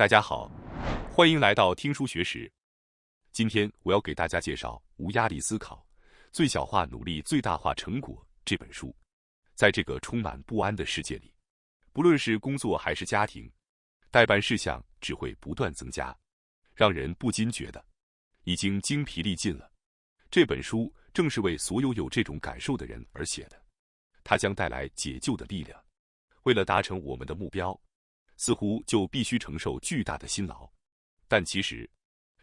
大家好，欢迎来到听书学史。今天我要给大家介绍《无压力思考：最小化努力最大化成果》这本书。在这个充满不安的世界里，不论是工作还是家庭，待办事项只会不断增加，让人不禁觉得已经精疲力尽了。这本书正是为所有这种感受的人而写的，它将带来解救的力量。为了达成我们的目标，似乎就必须承受巨大的辛劳，但其实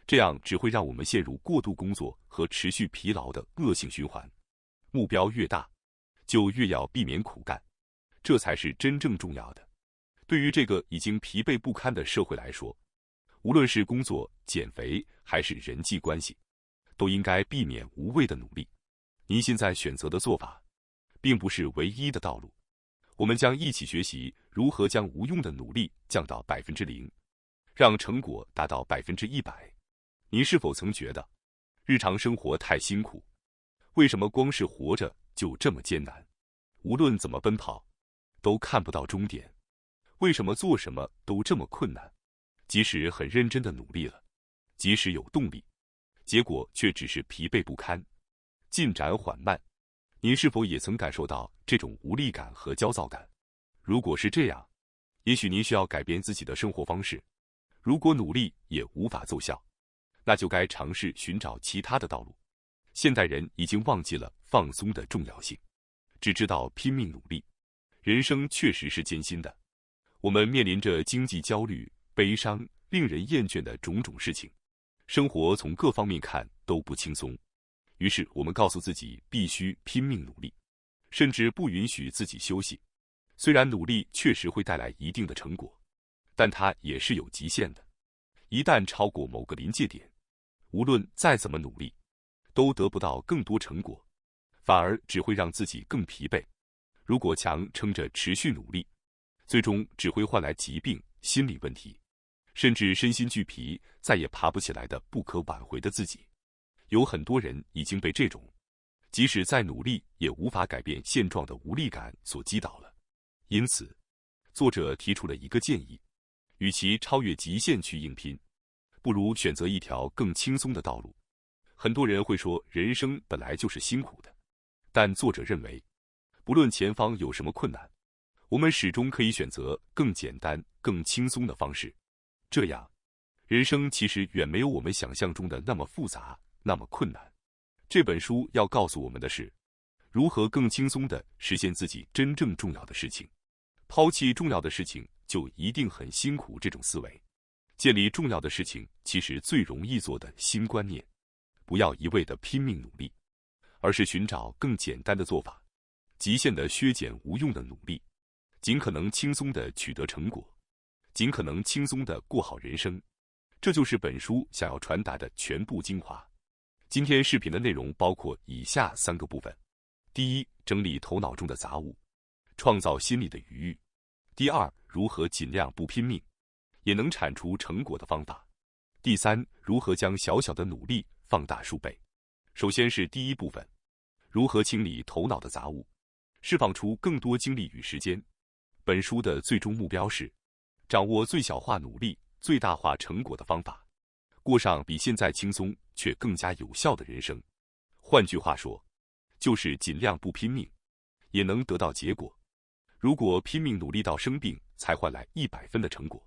这样只会让我们陷入过度工作和持续疲劳的恶性循环。目标越大，就越要避免苦干，这才是真正重要的。对于这个已经疲惫不堪的社会来说，无论是工作、减肥还是人际关系，都应该避免无谓的努力。您现在选择的做法，并不是唯一的道路。我们将一起学习如何将无用的努力降到0%，让成果达到100%。您是否曾觉得日常生活太辛苦？为什么光是活着就这么艰难？无论怎么奔跑，都看不到终点。为什么做什么都这么困难？即使很认真的努力了，即使有动力，结果却只是疲惫不堪，进展缓慢。您是否也曾感受到这种无力感和焦躁感？如果是这样，也许您需要改变自己的生活方式。如果努力也无法奏效，那就该尝试寻找其他的道路。现代人已经忘记了放松的重要性，只知道拼命努力。人生确实是艰辛的，我们面临着经济焦虑、悲伤、令人厌倦的种种事情，生活从各方面看都不轻松。于是我们告诉自己必须拼命努力，甚至不允许自己休息。虽然努力确实会带来一定的成果，但它也是有极限的。一旦超过某个临界点，无论再怎么努力，都得不到更多成果，反而只会让自己更疲惫。如果强撑着持续努力，最终只会换来疾病、心理问题，甚至身心俱疲，再也爬不起来的不可挽回的自己。有很多人已经被这种即使再努力也无法改变现状的无力感所击倒了。因此，作者提出了一个建议：与其超越极限去硬拼，不如选择一条更轻松的道路。很多人会说，人生本来就是辛苦的，但作者认为，不论前方有什么困难，我们始终可以选择更简单、更轻松的方式。这样，人生其实远没有我们想象中的那么复杂，那么困难。这本书要告诉我们的是，如何更轻松地实现自己真正重要的事情。抛弃重要的事情就一定很辛苦，这种思维，建立重要的事情其实最容易做的新观念。不要一味地拼命努力，而是寻找更简单的做法，极限地削减无用的努力，尽可能轻松地取得成果，尽可能轻松地过好人生。这就是本书想要传达的全部精华。今天视频的内容包括以下3个部分：第一，整理头脑中的杂物，创造心理的余裕；第二，如何尽量不拼命，也能产出成果的方法；第三，如何将小小的努力放大数倍。首先是第一部分，如何清理头脑的杂物，释放出更多精力与时间。本书的最终目标是掌握最小化努力、最大化成果的方法，过上比现在轻松却更加有效的人生。换句话说，就是尽量不拼命，也能得到结果。如果拼命努力到生病才换来100分的成果，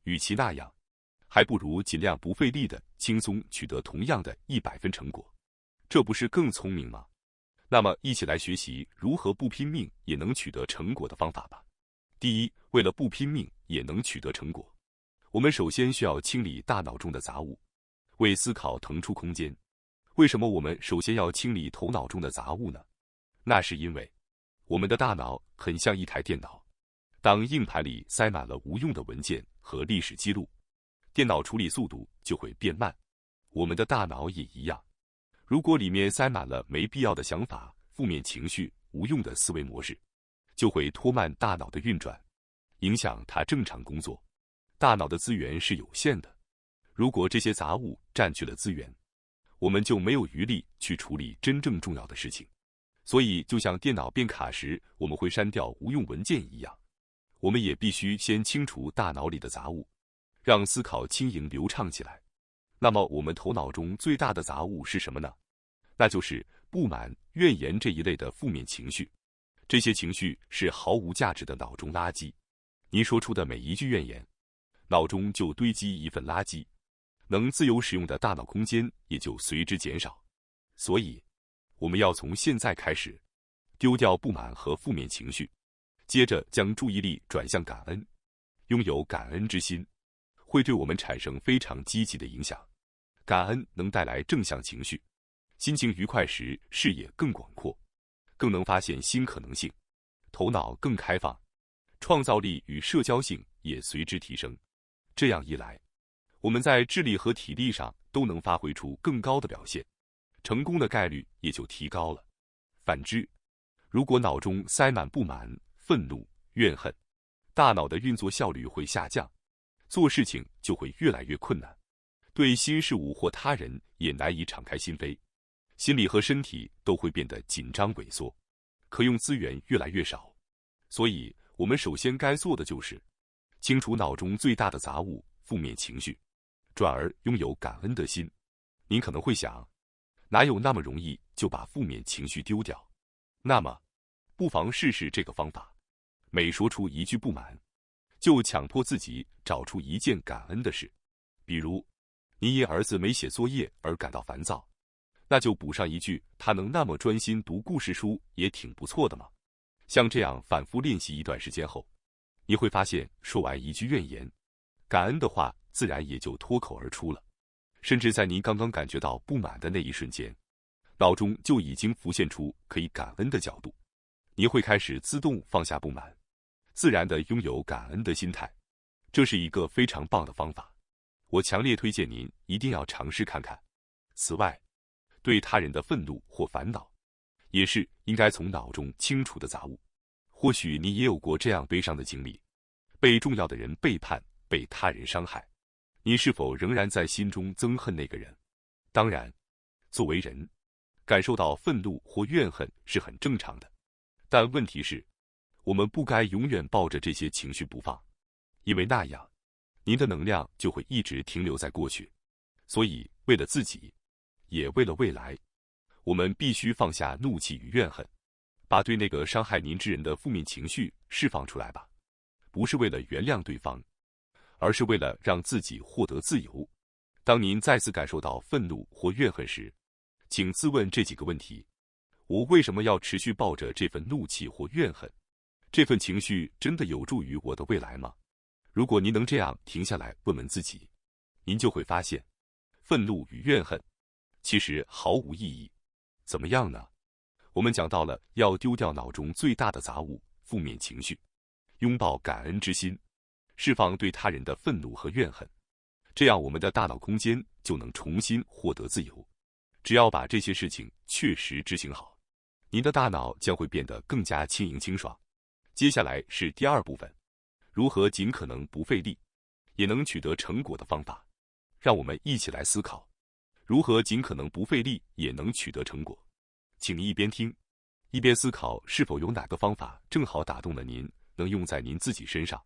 与其那样，还不如尽量不费力的轻松取得同样的100分成果，这不是更聪明吗？那么一起来学习如何不拼命也能取得成果的方法吧。第一，为了不拼命也能取得成果，我们首先需要清理大脑中的杂物，为思考腾出空间。为什么我们首先要清理头脑中的杂物呢？那是因为我们的大脑很像一台电脑，当硬盘里塞满了无用的文件和历史记录，电脑处理速度就会变慢。我们的大脑也一样，如果里面塞满了没必要的想法、负面情绪、无用的思维模式，就会拖慢大脑的运转，影响它正常工作。大脑的资源是有限的，如果这些杂物占据了资源，我们就没有余力去处理真正重要的事情。所以就像电脑变卡时我们会删掉无用文件一样，我们也必须先清除大脑里的杂物，让思考轻盈流畅起来。那么我们头脑中最大的杂物是什么呢？那就是不满、怨言这一类的负面情绪。这些情绪是毫无价值的脑中垃圾。你说出的每一句怨言，脑中就堆积一份垃圾，能自由使用的大脑空间也就随之减少。所以，我们要从现在开始，丢掉不满和负面情绪，接着将注意力转向感恩。拥有感恩之心，会对我们产生非常积极的影响。感恩能带来正向情绪，心情愉快时，视野更广阔，更能发现新可能性，头脑更开放，创造力与社交性也随之提升。这样一来，我们在智力和体力上都能发挥出更高的表现，成功的概率也就提高了。反之，如果脑中塞满不满、愤怒、怨恨，大脑的运作效率会下降，做事情就会越来越困难，对新事物或他人也难以敞开心扉，心理和身体都会变得紧张萎缩，可用资源越来越少。所以，我们首先该做的就是清除脑中最大的杂物——负面情绪，转而拥有感恩的心。您可能会想，哪有那么容易就把负面情绪丢掉？那么，不妨试试这个方法。每说出一句不满，就强迫自己找出一件感恩的事。比如，你因儿子没写作业而感到烦躁，那就补上一句：他能那么专心读故事书，也挺不错的嘛。像这样反复练习一段时间后，你会发现，说完一句怨言，感恩的话自然也就脱口而出了。甚至在您刚刚感觉到不满的那一瞬间，脑中就已经浮现出可以感恩的角度，你会开始自动放下不满，自然地拥有感恩的心态。这是一个非常棒的方法，我强烈推荐您一定要尝试看看。此外，对他人的愤怒或烦恼，也是应该从脑中清除的杂物。或许你也有过这样悲伤的经历，被重要的人背叛，被他人伤害，你是否仍然在心中憎恨那个人？当然，作为人，感受到愤怒或怨恨是很正常的，但问题是，我们不该永远抱着这些情绪不放，因为那样，您的能量就会一直停留在过去。所以，为了自己，也为了未来，我们必须放下怒气与怨恨，把对那个伤害您之人的负面情绪释放出来吧。不是为了原谅对方，而是为了让自己获得自由。当您再次感受到愤怒或怨恨时，请自问这几个问题：我为什么要持续抱着这份怒气或怨恨？这份情绪真的有助于我的未来吗？如果您能这样停下来问问自己，您就会发现，愤怒与怨恨其实毫无意义。怎么样呢？我们讲到了要丢掉脑中最大的杂物——负面情绪，拥抱感恩之心，释放对他人的愤怒和怨恨，这样我们的大脑空间就能重新获得自由。只要把这些事情确实执行好，您的大脑将会变得更加轻盈清爽。接下来是第二部分，如何尽可能不费力，也能取得成果的方法。让我们一起来思考，如何尽可能不费力也能取得成果。请您一边听，一边思考是否有哪个方法正好打动了您，能用在您自己身上。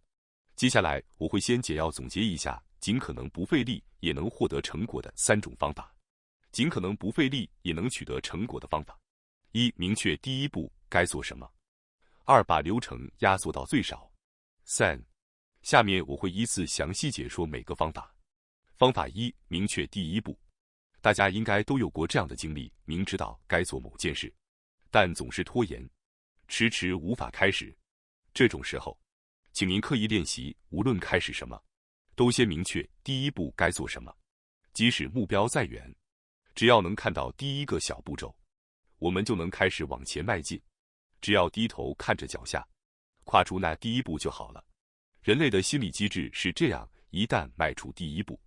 接下来我会先简要总结一下尽可能不费力也能获得成果的3种方法。尽可能不费力也能取得成果的方法： 1. 明确第一步该做什么； 2. 把流程压缩到最少； 3. 下面我会依次详细解说每个方法。方法1：明确第一步。大家应该都有过这样的经历，明知道该做某件事，但总是拖延，迟迟无法开始。这种时候，请您刻意练习，无论开始什么，都先明确第一步该做什么。即使目标再远，只要能看到第一个小步骤，我们就能开始往前迈进。只要低头看着脚下，跨出那第一步就好了。人类的心理机制是这样，一旦迈出第一步，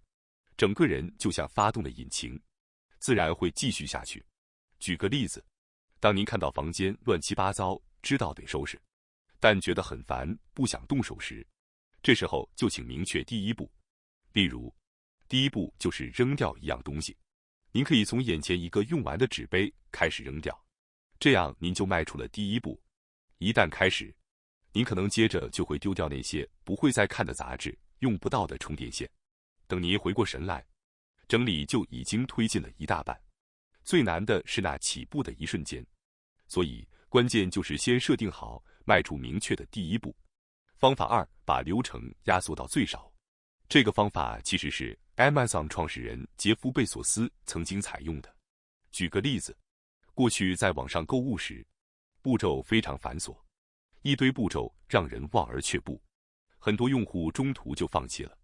整个人就像发动了引擎，自然会继续下去。举个例子，当您看到房间乱七八糟，知道得收拾，但觉得很烦，不想动手时，这时候就请明确第一步。例如，第一步就是扔掉一样东西。您可以从眼前一个用完的纸杯开始扔掉，这样您就迈出了第一步。一旦开始，您可能接着就会丢掉那些不会再看的杂志、用不到的充电线，等您回过神来，整理就已经推进了一大半。最难的是那起步的一瞬间，所以关键就是先设定好，迈出明确的第一步。方法2，把流程压缩到最少。这个方法其实是 Amazon 创始人杰夫·贝索斯曾经采用的。举个例子，过去在网上购物时，步骤非常繁琐，一堆步骤让人望而却步，很多用户中途就放弃了。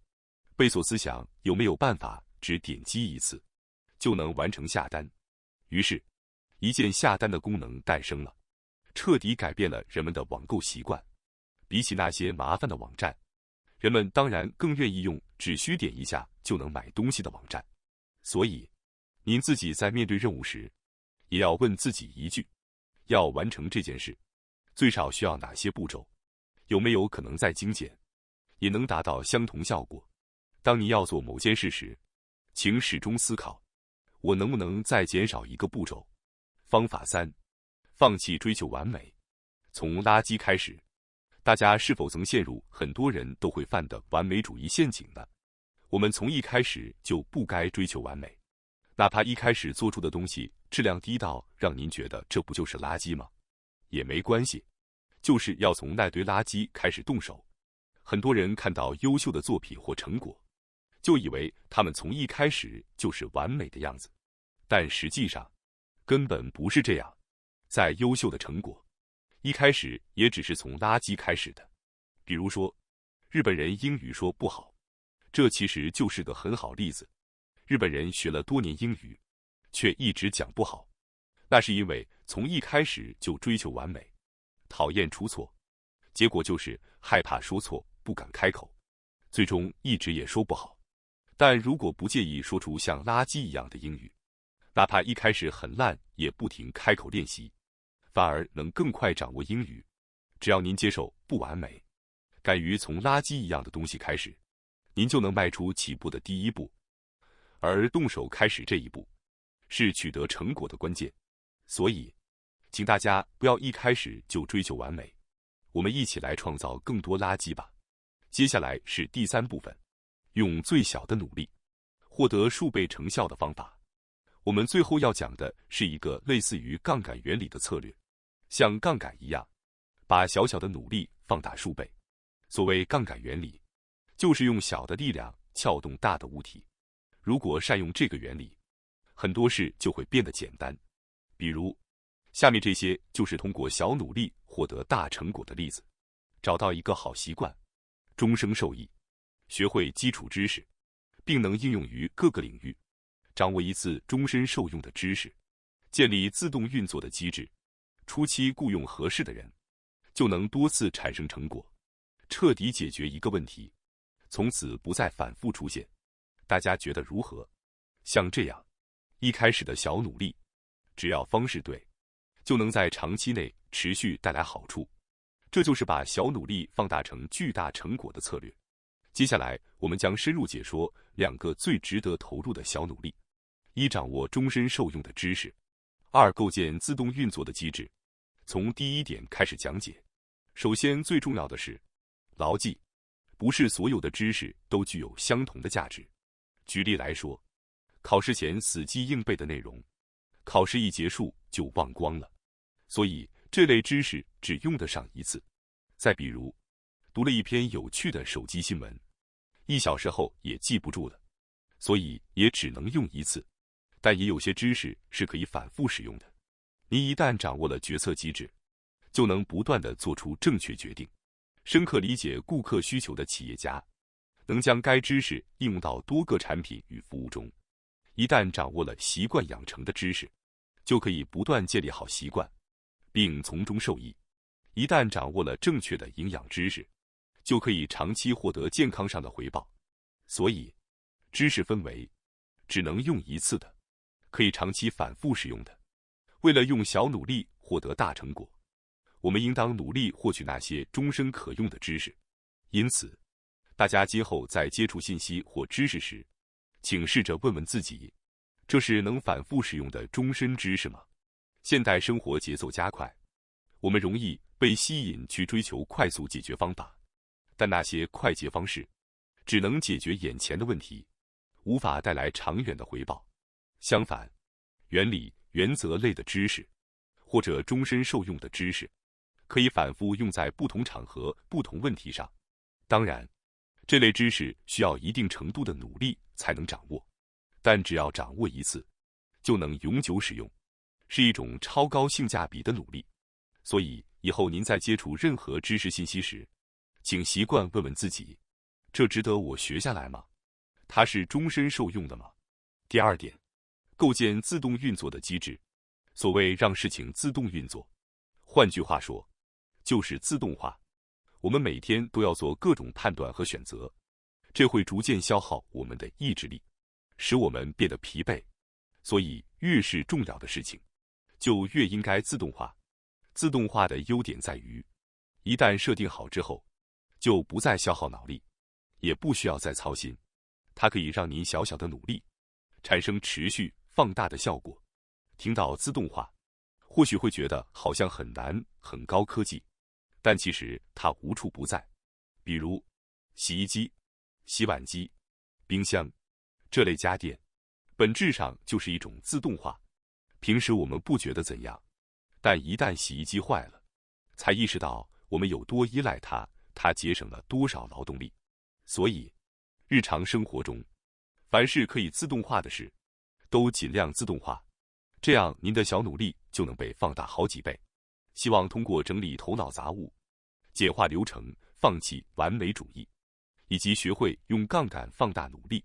贝索斯想，有没有办法只点击一次就能完成下单？于是，一键下单的功能诞生了，彻底改变了人们的网购习惯。比起那些麻烦的网站，人们当然更愿意用只需点一下就能买东西的网站。所以，您自己在面对任务时，也要问自己一句：要完成这件事，最少需要哪些步骤？有没有可能再精简，也能达到相同效果？当你要做某件事时，请始终思考：我能不能再减少一个步骤？方法3，放弃追求完美，从垃圾开始。大家是否曾陷入很多人都会犯的完美主义陷阱呢？我们从一开始就不该追求完美，哪怕一开始做出的东西质量低到让您觉得这不就是垃圾吗？也没关系，就是要从那堆垃圾开始动手。很多人看到优秀的作品或成果，就以为他们从一开始就是完美的样子，但实际上根本不是这样。再优秀的成果，一开始也只是从垃圾开始的。比如说，日本人英语说不好，这其实就是个很好例子。日本人学了多年英语，却一直讲不好，那是因为从一开始就追求完美，讨厌出错，结果就是害怕说错，不敢开口，最终一直也说不好。但如果不介意说出像垃圾一样的英语，哪怕一开始很烂，也不停开口练习，反而能更快掌握英语。只要您接受不完美，敢于从垃圾一样的东西开始，您就能迈出起步的第一步。而动手开始这一步，是取得成果的关键。所以，请大家不要一开始就追求完美，我们一起来创造更多垃圾吧。接下来是第3部分，用最小的努力获得数倍成效的方法。我们最后要讲的是一个类似于杠杆原理的策略，像杠杆一样，把小小的努力放大数倍。所谓杠杆原理，就是用小的力量撬动大的物体。如果善用这个原理，很多事就会变得简单。比如，下面这些就是通过小努力获得大成果的例子：找到一个好习惯，终生受益；学会基础知识，并能应用于各个领域；掌握一次终身受用的知识；建立自动运作的机制；初期雇佣合适的人，就能多次产生成果；彻底解决一个问题，从此不再反复出现。大家觉得如何？像这样，一开始的小努力，只要方式对，就能在长期内持续带来好处。这就是把小努力放大成巨大成果的策略。接下来，我们将深入解说2个最值得投入的小努力：1、掌握终身受用的知识；2、构建自动运作的机制。从第1点开始讲解。首先，最重要的是，牢记，不是所有的知识都具有相同的价值。举例来说，考试前死记硬背的内容，考试一结束就忘光了，所以这类知识只用得上一次。再比如，读了一篇有趣的手机新闻，1小时后也记不住了，所以也只能用一次。但也有些知识是可以反复使用的。您一旦掌握了决策机制，就能不断地做出正确决定。深刻理解顾客需求的企业家，能将该知识应用到多个产品与服务中。一旦掌握了习惯养成的知识，就可以不断建立好习惯，并从中受益。一旦掌握了正确的营养知识，就可以长期获得健康上的回报。所以，知识分为只能用一次的，可以长期反复使用的。为了用小努力获得大成果，我们应当努力获取那些终身可用的知识。因此，大家今后在接触信息或知识时，请试着问问自己，这是能反复使用的终身知识吗？现代生活节奏加快，我们容易被吸引去追求快速解决方法，但那些快捷方式只能解决眼前的问题，无法带来长远的回报。相反，原理、原则类的知识，或者终身受用的知识，可以反复用在不同场合、不同问题上。当然，这类知识需要一定程度的努力才能掌握，但只要掌握一次，就能永久使用，是一种超高性价比的努力。所以，以后您在接触任何知识信息时，请习惯问问自己：这值得我学下来吗？它是终身受用的吗？第二点，构建自动运作的机制。所谓让事情自动运作，换句话说，就是自动化。我们每天都要做各种判断和选择，这会逐渐消耗我们的意志力，使我们变得疲惫。所以，越是重要的事情，就越应该自动化。自动化的优点在于，一旦设定好之后，就不再消耗脑力，也不需要再操心。它可以让您小小的努力产生持续放大的效果。听到自动化，或许会觉得好像很难、很高科技，但其实它无处不在。比如洗衣机、洗碗机、冰箱这类家电，本质上就是一种自动化。平时我们不觉得怎样，但一旦洗衣机坏了，才意识到我们有多依赖它，它节省了多少劳动力。所以，日常生活中，凡是可以自动化的事，都尽量自动化，这样您的小努力就能被放大好几倍。希望通过整理头脑杂物，简化流程，放弃完美主义，以及学会用杠杆放大努力，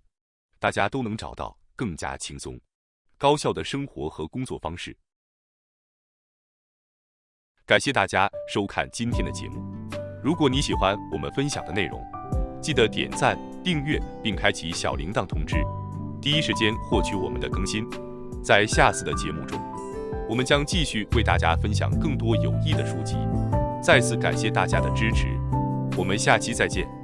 大家都能找到更加轻松、高效的生活和工作方式。感谢大家收看今天的节目。如果你喜欢我们分享的内容，记得点赞、订阅并开启小铃铛通知，第一时间获取我们的更新。在下次的节目中，我们将继续为大家分享更多有益的书籍。再次感谢大家的支持，我们下期再见。